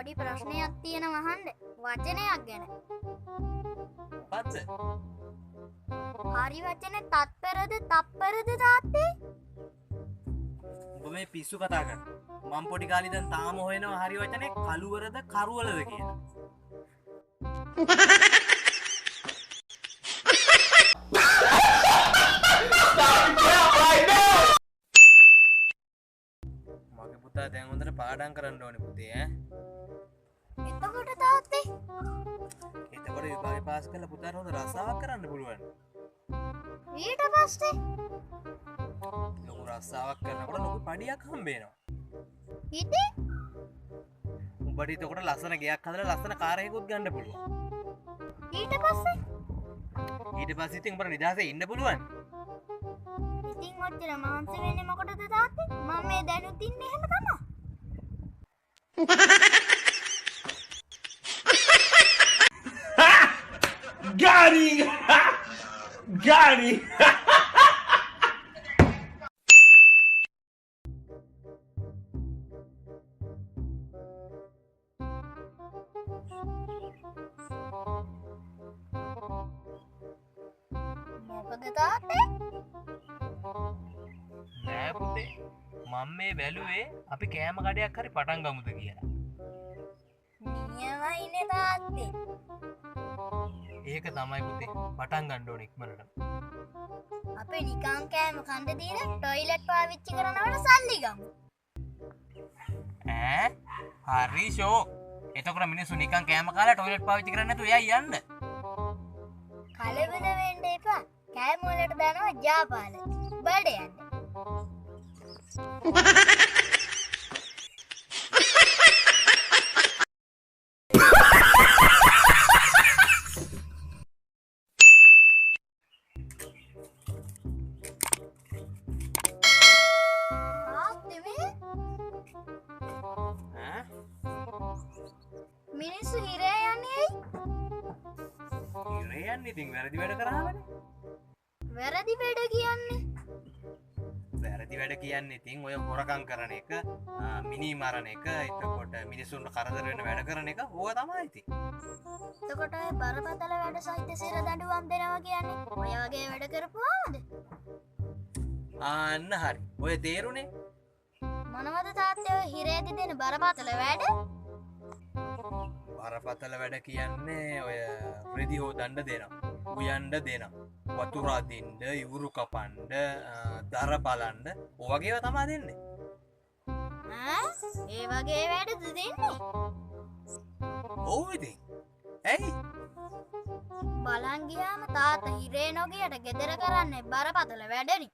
පොඩි ප්‍රශ්නයක් තියෙනවා අහන්න. වචනයක් ගැන. මොකද්ද? හරි වචනේ තත්පරද තප්පරද තාත්තේ? ඔබ මේ පිස්සු කතා කරන්නේ. මම පොඩි කාලේ ඉඳන් තාම හොයනවා හරි වචනේ කළුවරද කරුවලද කියලා. මගේ පුතා දැන් හොඳට පාඩම් කරන්න ඕනේ පුතේ ඈ. එතකොට තාත්තේ එතකොට විභාගේ පාස් කරලා පුතාට හොඳ රසාවක් කරන්න පුළුවන්. ඊට පස්සේ ලොකු රසාවක් කරනකොට ලොකු පඩියක් හම්බ වෙනවා. ඉතින් උඹට එතකොට ලස්සන ගෙයක් හදලා ලස්සන කාර් එකකුත් ගන්න පුළුවන්. ඊට පස්සේ ඉතින් උඹට නිදහසේ ඉන්න පුළුවන්. ඉතින් ඔච්චර මහන්සි වෙන්නේ මොකටද තාත්තේ? මම මේ දැනුත් ඉන්නේ එහෙම තමයි. Gary! Gary! මොකද තාත්තේ? නෑ පුතේ මම මේ බැලුවේ අපි කෑම කඩයක් හරි පටන් ගමුද කියලා. නියමයිනේ තාත්තේ. ඒක තමයි පුතේ පටන් ගන්න ඕනේ ඉක්මනට. අපේ නිකන් කෑම කන්න දීලා টয়ලට් පාවිච්චි කරනවට සල්ලි ගමු. ඈ හරි ෂෝ. එතකොට මිනිස්සු නිකන් කෑම කාලා টয়ලට් පාවිච්චි කරන්නේ නැතුව එයයි යන්න. කලබල වෙන්න එපා. කෑම වලට දානවා ජාපාල. බඩ යන්න. මිනිස්සු හිරේ යන්නේ ඇයි? ඉරේ යන්නේ ඉතින් වැරදි වැඩ කරාමනේ. වැරදි වැඩ කියන්නේ? වැරදි වැඩ කියන්නේ ඉතින් ඔය හොරකම් කරන එක, මිනි මරණ එක, එතකොට මිනිසුන්ට කරදර වෙන වැඩ කරන එක ඕවා තමයි ඉතින්. එතකොට ඔය බරපතල වැඩ සහිත සිර දඬුවම් දෙනවා කියන්නේ ඔය වගේ වැඩ කරපුවාමද? ආන්න හරි. ඔය තේරුනේ? මොනවද තාත්තේ ඔය හිරේදි දෙන බරපතල වැඩ? බරපතල වැඩ කියන්නේ ඔය රෙදි හොදන්න දෙනවා. උයන්න දෙනවා. වතුර අදින්න, ඉවුරු කපන්න, දර බලන්න, ඔය වගේ ඒවා තමයි දෙන්නේ. ඒ වගේ වැඩද දෙන්නේ? ඔව් ඉතින්. ඇයි? බලන් ගියාම තාත්තා හිරේ නොගියට ගෙදර කරන්නේ බරපතල වැඩනේ.